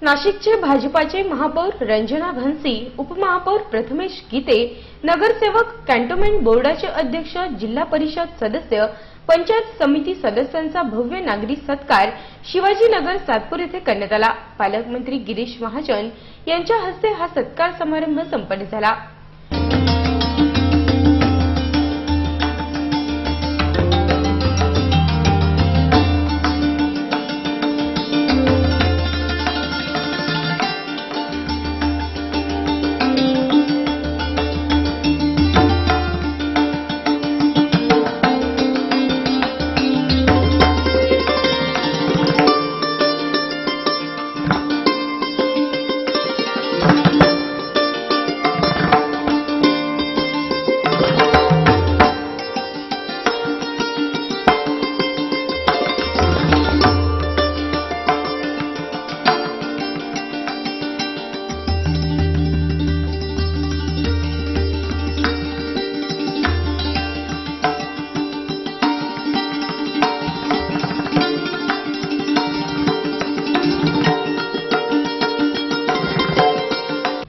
नाशिकचे भाजपाचे महापौर रंजना भानसी, उपमहापौर प्रथमेश गीते, नगरसेवक, कॅन्टोन्मेंट बोर्डाचे अध्यक्ष, जिल्हा परिषद सदस्य, पंचायत समिती सदस्यांचा भव्य नागरी सत्कार शिवाजीनगर सातपूर येथे करण्यात आला। पालकमंत्री गिरीश महाजन यांच्या हस्ते हा सत्कार समारंभ संपन्न झाला।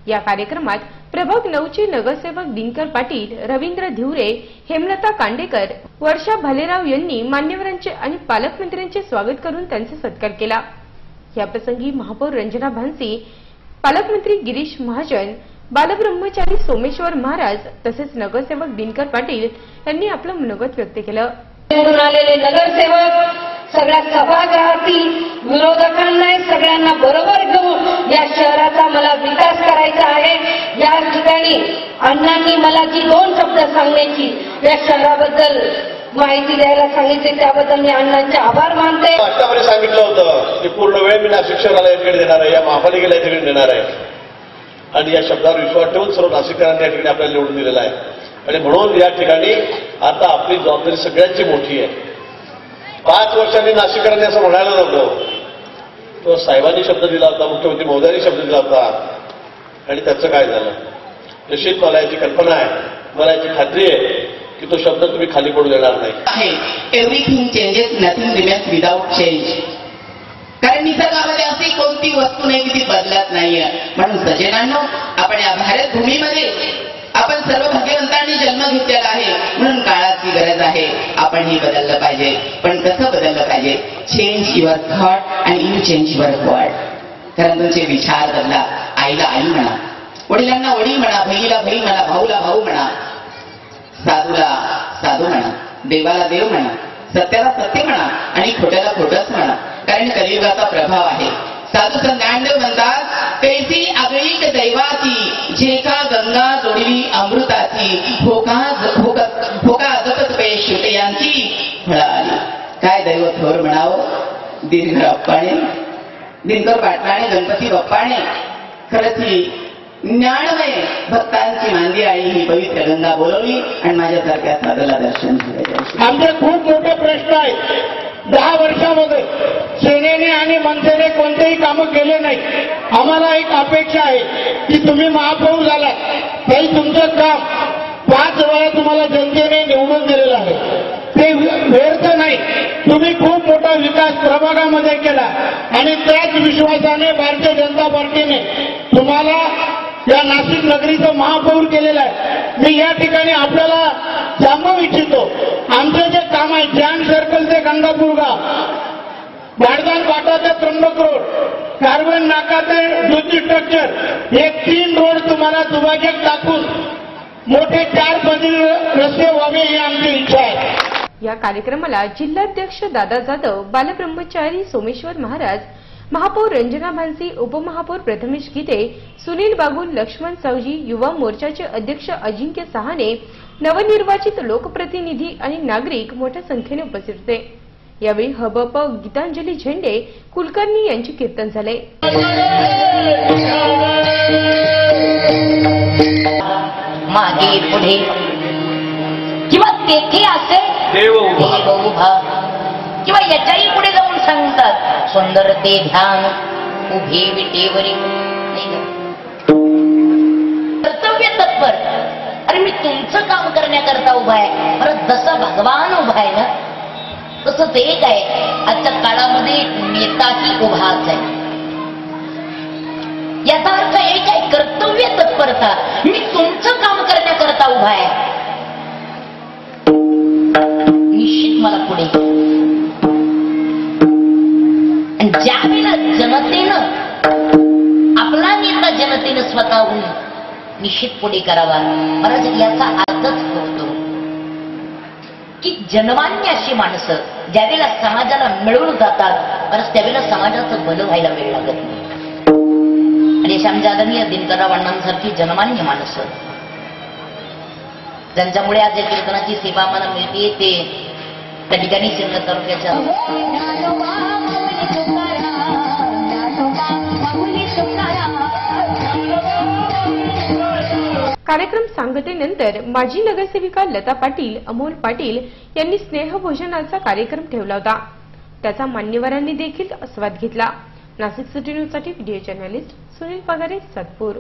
या कार्यक्रमात प्रभाग 9 चे नगरसेवक दिनकर पाटील, रवींद्र धिवरे, हेमलता कांडेकर, वर्षा भालेराव यांनी मान्यवरांचे आणि पालकमंत्र्यांचे स्वागत करून त्यांचा सत्कार केला। या प्रसंगी महापौर रंजना भानसी, पालकमंत्री गिरीश महाजन, बालब्रह्मचारी सोमेश्वर महाराज तसेच नगरसेवक दिनकर पाटील यांनी आपलं मनोगत व्यक्त केलं। आलेले नगरसेवक, सगळ्या सभागृहातील विरोधकांना सगळ्यांना बरोबर घेऊन या शहराचा मला विकास करायचा आहे। या ठिकाणी अण्णांनी मला जी 2 शब्द सांगण्याची या शहराबद्दल माहिती द्यायला सांगितली, त्याबद्दल मी अण्णांचे आभार मानते। आतापर्यंत सांगितलं होतं की पूर्ण वेळ मी नाशिक शहराला इकडे देणार आहे, या महापालिकेला इकडे देणार आहे आणि या शब्दावर विश्वास ठेवून सर्व नाशिककरांनी या ठिकाणी आपल्याला निवडून दिलेला आहे आणि म्हणून या ठिकाणी आता आपली जबाबदारी सगळ्यांची मोठी आहे। 5 वर्षांनी नाशिककरांनी असं म्हणायला नको, तो साहेबांनी शब्द दिला होता, मुख्यमंत्री महोदयांनी शब्द दिला होता आणि त्याचं काय झालं। निश्चित मला याची कल्पना आहे, मला याची खात्री आहे की तो शब्द तुम्ही खाली पडू देणार नाही। Everything changes, nothing remains without change. कारण निसर्गामध्ये अशी कोणती वस्तू नाही की ती बदलत नाहीये। म्हणून सज्जनांनो, आपण या भारत भूमीमध्ये आपण सर्व भाग्यवंतांनी जन्म घेतलेला आहे, म्हणून काळाची गरज आहे। आपणही बदललं पाहिजे, पण कसं बदललं पाहिजे? Change your thought and you change your world. कारण तुमचे विचार बदला। आईला आई म्हणा, वडिलांना वडील म्हणा, बहिणीला बहीण म्हणा, भाऊला भाऊ म्हणा, साधूला साधू म्हणा, देवाला देव म्हणा, सत्याला सत्य म्हणा आणि खोट्याला खोटच म्हणा। कारण कलियुगाचा प्रभाव आहे। साधू संत ज्ञानदेव म्हणतात, कैसी आगळीक दैवाची, जेका गंगा जोडली अमृताची, होका जपत पे शुटयांची फळाली। काय दैव थोर म्हणावं, दीर्घ अप्पाने, दिनकर पाटलाने, गणपती बाप्पाने। खरंच ही ज्ञानमय भक्तांची मांदी आणि ही पवित्र गंगा बोलवली आणि माझ्यासारख्या साधूला दर्शन झाले। आमचे खूप मोठे प्रश्न आहेत। 10 वर्षामध्ये सेनेने आणि मनसेने कोणतेही कामं केले नाही। आम्हाला एक अपेक्षा आहे की तुम्ही महापौर झालात तरी तुमचं काम 5 वेळा तुम्हाला जनतेने निवडून दिलेलं आहे, ते व्यर्थ नाही। तुम्ही खूप मोठा विकास प्रभागामध्ये केला आणि त्याच विश्वासाने भारतीय जनता पार्टीने तुम्हाला या नाशिक नगरीचं महापौर केलेलं आहे। मी या ठिकाणी आपल्याला सांगू इच्छितो, आमचे जे काम आहे, जॅन सर्कल ते गंगापूर गाव, बाडदान फाटा ते त्र्यंबक रोड, कार्बन नाका ते ज्योती स्ट्रक्चर, हे 3 रोड तुम्हाला दुभाजक टाकून मोठे 4 मजली रस्ते व्हावे ही आमची इच्छा आहे। या कार्यक्रमाला जिल्हाध्यक्ष दादा जाधव, बालब्रह्मचारी सोमेश्वर महाराज, महापौर रंजना भानसी, उपमहापौर प्रथमेश गीते, सुनील बागुल, लक्ष्मण सावजी, युवा मोर्चाचे अध्यक्ष अजिंक्य सहाने, नवनिर्वाचित लोकप्रतिनिधी आणि नागरिक मोठ्या संख्येने उपस्थित होते। यावेळी हबप गीतांजली झेंडे कुलकर्णी यांचे कीर्तन झाले। मागे पुढे किंवा तेथे असे देव उभा किंवा याच्याही पुढे जाऊन सांगतात, सुंदर ते ध्यान उभे विटेवरी कर्तव्य तत्पर। अरे मी तुमचं काम करण्याकरता उभा आहे, परत जसं भगवान उभा आहे ना तसंच एक आहे, आजच्या काळामध्ये नेताही उभाच आहे। याचा अर्थ एक आहे कर्तव्य तत्परता. मी तुमचं काम करण्याकरता उभा आहे, निश्चित मला पुढे. ज्यावेळेला जनतेनं आपला निर्णय जनतेनं स्वतःहून निश्चित पुढे करावा. महाराज याचा अर्थच होतो की जनमान्य अशी माणसं ज्यावेळेला समाजाला मिळवून जातात परत त्यावेळेला समाजाचं भलं व्हायला वेळ लागत नाही. आणि श्यामजादनीय दिनकरराव अण्णांसारखी जनमान्य माणसं ज्यांच्यामुळे आज या कीर्तनाची सेवा आम्हाला मिळते ते त्या ठिकाणी सिंह तालुक्याच्या कार्यक्रम सांगतेनंतर माजी नगरसेविका लता पाटील, अमोल पाटील यांनी स्नेहभोजनाचा कार्यक्रम ठेवला होता. त्याचा मान्यवरांनी देखील आस्वाद घेतला. नाशिक सिटी न्यूजसाठी व्हिडिओ जर्नलिस्ट सुनील पगारे, सातपूर.